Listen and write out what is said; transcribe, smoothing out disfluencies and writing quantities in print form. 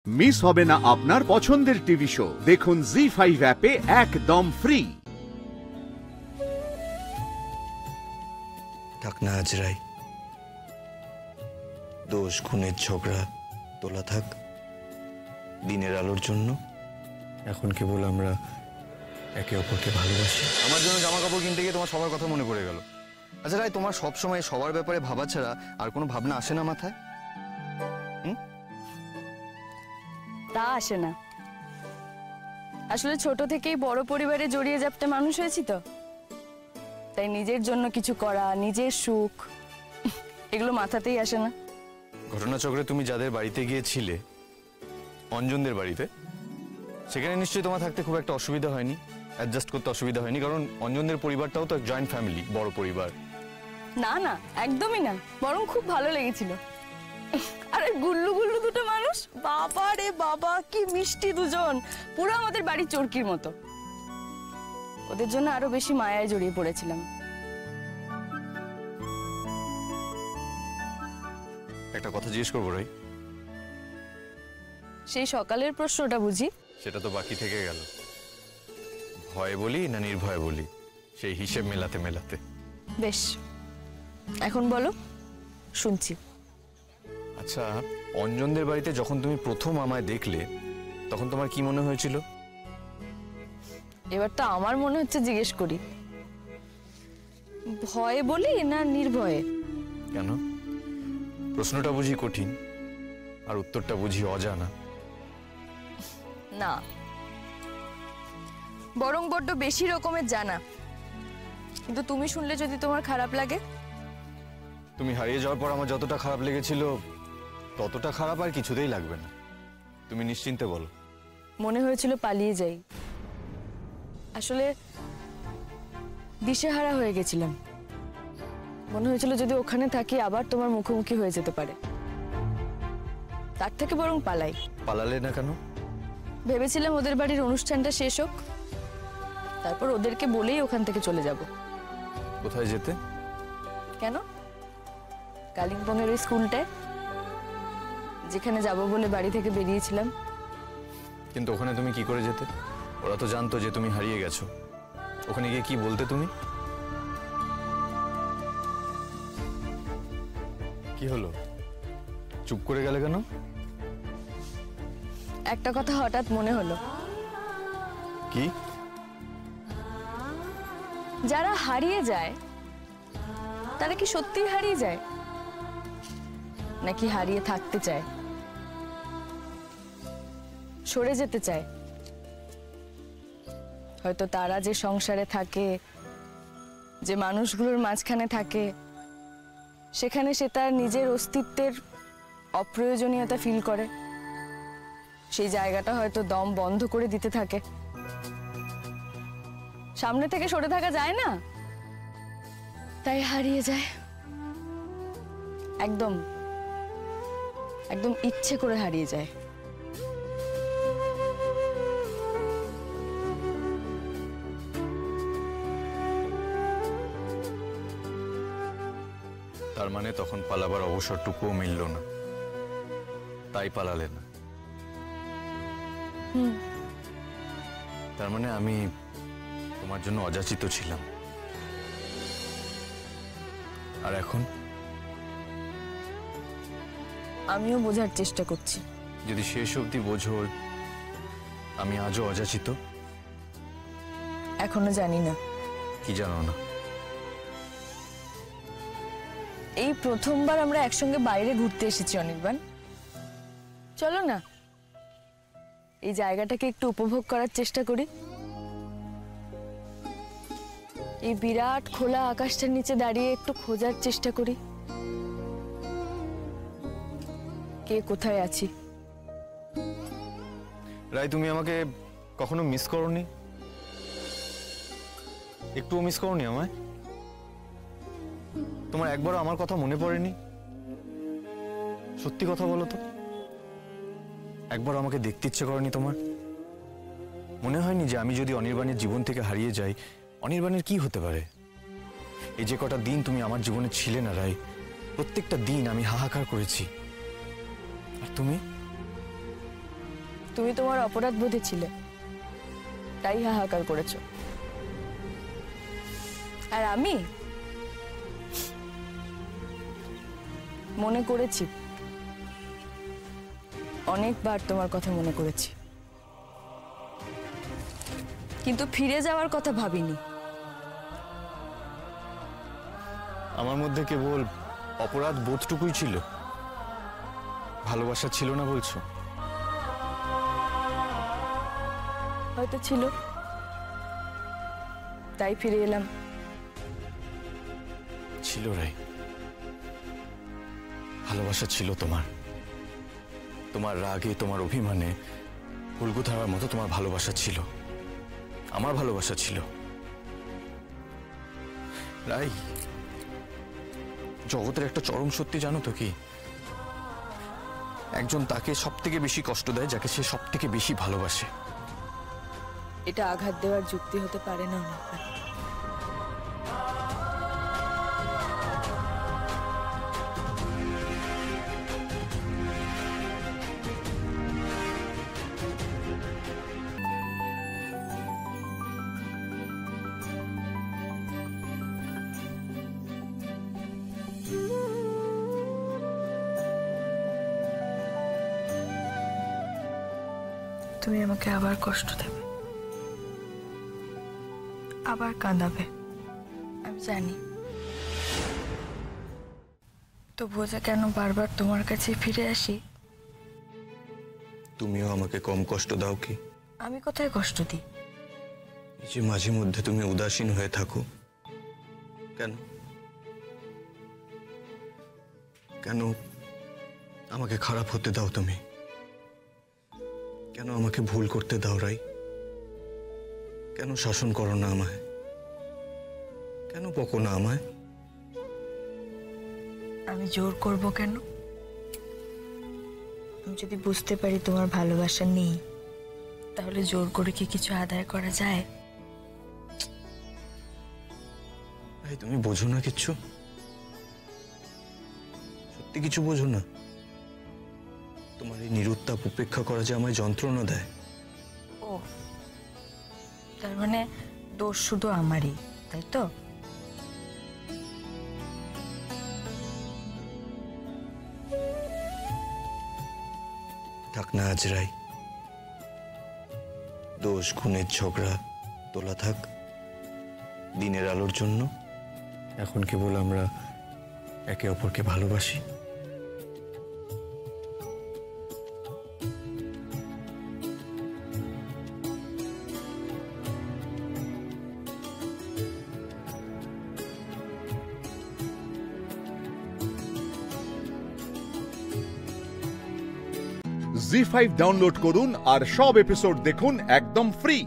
Miss হবে না আপনার পছন্দের টিভি শো। দেখুন জি5 অ্যাপে একদম ফ্রি। থাক না আজরাই, দোষ গুণের ঝগড়া তোলা থাক দিনের আলোর জন্য। এখন কেবল আমরা একে অপরকে ভালোবাসি। আমার জন্য জামা কাপড় কিনতে গিয়ে তোমার সবার কথা মনে পড়ে গেল। আচ্ছা রাই, তোমার সবসময় সবার ব্যাপারে ভাবা ছাড়া আর কোনো ভাবনা আসে না মাথায়? তা আসে না। আসলে ছোট থেকেই বড় পরিবারে জড়িয়ে যাপতে মানুষ হয়েছি তো, তাই নিজের জন্য কিছু করা, নিজের সুখ, এগুলো মাথাতেই আসে না। ঘটনাচক্রে তুমি যাদের বাড়িতে গিয়েছিলে, অঞ্জনদের বাড়িতে, সেখানে নিশ্চয়ই তোমার থাকতে খুব একটা অসুবিধা হয়নি, অ্যাডজাস্ট করতে অসুবিধা হয়নি, কারণ অঞ্জনদের পরিবারটাও তো এক জয়েন্ট ফ্যামিলি, বড় পরিবার। না না, একদমই না, বরং খুব ভালো লেগেছিল। আরে গুল্লু গুল্লু দুটো মানুষ, বাবা রে বাবা, কি মিষ্টি দুজন, পুরো আমাদের বাড়ির চরকির মতো। ওদের জন্য আরো বেশি মায়ায় জড়িয়ে পড়েছিলাম। একটা কথা জিজ্ঞেস করবো রাই? সেই সকালের প্রশ্নটা বুঝি? সেটা তো বাকি থেকে গেল। ভয় বলি না নির্ভয় বলি, সেই হিসেব মেলাতে মেলাতে। বেশ, এখন বলো, শুনছি। আচ্ছা, অঞ্জনদের বাড়িতে যখন তুমি প্রথম আমায় দেখলে, তখন তোমার কি মনে হয়েছিল? এবার তো আমার মনে হচ্ছে জিজ্ঞেস করি, ভয়ে বলি না নির্ভয়ে? কেন? প্রশ্নটা বুঝি কঠিন, আর উত্তরটা বুঝি অজানা। না, বরং বড্ড বেশি রকমের জানা। কিন্তু তুমি শুনলে যদি তোমার খারাপ লাগে? তুমি হারিয়ে যাওয়ার পর আমার যতটা খারাপ লেগেছিল, ততটা খারাপ আর কিছুতেই লাগবে না। তুমি নিশ্চিন্তে বলো। মনে হয়েছিল পালিয়ে যাই। আসলে দিশেহারা হয়ে গেছিলাম। মনে হয়েছিল যদি ওখানে থাকি আবার তোমার মুখোমুখি হয়ে যেতে পারে, তার থেকে বরং পালাই। পালালে না কেন? ভেবেছিলাম ওদের বাড়ির অনুষ্ঠানটা শেষ হোক, তারপর ওদেরকে বলেই ওখান থেকে চলে যাব। কোথায় যেতে? কেন? কালিম্পংয়ের ওই স্কুলটায়, যেখানে যাব বলে বাড়ি থেকে বেরিয়েছিলাম। কিন্তু ওখানে তুমি কি করে যেতে? ওরা তো জানতো যে তুমি হারিয়ে গেছো। ওখানে গিয়ে কি বলতে তুমি? কি হলো, চুপ করে গেলে কেন? একটা কথা হঠাৎ মনে হলো। কি? যারা হারিয়ে যায় তারা কি সত্যিই হারিয়ে যায়, নাকি হারিয়ে থাকতে চায়, সরে যেতে চায়? হয়তো তারা যে সংসারে থাকে, যে মানুষগুলোর মাঝখানে থাকে, সেখানে সে তার নিজের অস্তিত্বের অপ্রয়োজনীয়তা ফিল করে। সেই জায়গাটা হয়তো দম বন্ধ করে দিতে থাকে। সামনে থেকে সরে থাকা যায় না, তাই হারিয়ে যায়। একদম একদম ইচ্ছে করে হারিয়ে যায়। তার মানে তখন পালাবার অবসরটুকুও মিলল না, তাই পালালে না? তার মানে আমি তোমার জন্য অযাচিত ছিলাম। আর এখন? আমিও বোঝার চেষ্টা করছি। যদি শেষ অবধি বোঝো আমি আজও অযাচিত? এখনো জানি না। কি জানো না? এই প্রথমবার আমরা একসঙ্গে বাইরে ঘুরতে এসেছি অনির্বাণ। চলো না, এই জায়গাটাকে একটু উপভোগ করার চেষ্টা করি। এই বিরাট খোলা আকাশটার নিচে দাঁড়িয়ে একটু খোঁজার চেষ্টা করি কে কোথায় আছি। রাই, তুমি আমাকে কখনো মিস করোনি? একটুও মিস করোনি আমায়? তোমার একবারও আমার কথা মনে পড়েনি? সত্যি কথা বলো তো, একবার আমাকে দেখতে ইচ্ছে করেনি তোমার? মনে হয়নি যে আমি যদি অনির্বাণের জীবন থেকে হারিয়ে যাই, অনির্বাণের কি হতে পারে? এই যে কটা দিন তুমি আমার জীবনে ছিলে না রাই, প্রত্যেকটা দিন আমি হাহাকার করেছি। আর তুমি তুমি তোমার অপরাধ বোধে ছিলে, তাই হাহাকার করেছো। আর আমি মনে করেছি, অনেকবার তোমার কথা মনে করেছি, কিন্তু ফিরে যাওয়ার কথা ভাবিনি। আমার মধ্যে কেবল অপরাধ বোধটুকুই ছিল, ভালোবাসা ছিল না বলছো? হয়তো ছিল, তাই ফিরে এলাম। ছিল রাই, ভালোবাসা ছিল তোমার। তোমার রাগে, তোমার অভিমানে হুলকু থাকার মতো তোমার ভালোবাসা ছিল, আমার ভালোবাসা ছিল। রাই, জগতের একটা চরম সত্যি জানো তো কি? একজন তাকে সব থেকে বেশি কষ্ট দেয় যাকে সে সব থেকে বেশি ভালোবাসে। এটা আঘাত দেওয়ার যুক্তি হতে পারে না অনেকবার। তুমি আমাকে আবার কষ্ট দেবে, আবার কাঁদাবে, আমি জানি। তবুও যে কেন বারবার তোমার কাছে ফিরে আসি। তুমিও আমাকে কম কষ্ট দাও কি? আমি কোথায় কষ্ট দিই? এই যে মাঝে মধ্যে তুমি উদাসীন হয়ে থাকো, কেন? কেন আমাকে খারাপ হতে দাও তুমি? কেন আমাকে ভুল করতে দাও রাই? কেন শাসন করো না আমায়? কেন বকো না আমায়? আমি জোর করব কেন? আমি যদি বুঝতে পারি তোমার ভালোবাসা নেই, তাহলে জোর করে কি কিছু আদায় করা যায়? ভাই, তুমি বোঝো না কিচ্ছু? সত্যি কিছু বোঝো না? তোমার এই নিরুত্তাপ উপেক্ষা করা যে আমায় যন্ত্রণা দেয়। ও, তার মানে দোষ শুধু আমারই, তাই তো? থাক না আজ রাই, দোষ গুণের ঝগড়া তোলা থাক দিনের আলোর জন্য। এখন কেবল আমরা একে অপরকে ভালোবাসি। জি5 ডাউনলোড করুন আর সব এপিসোড দেখুন একদম ফ্রি।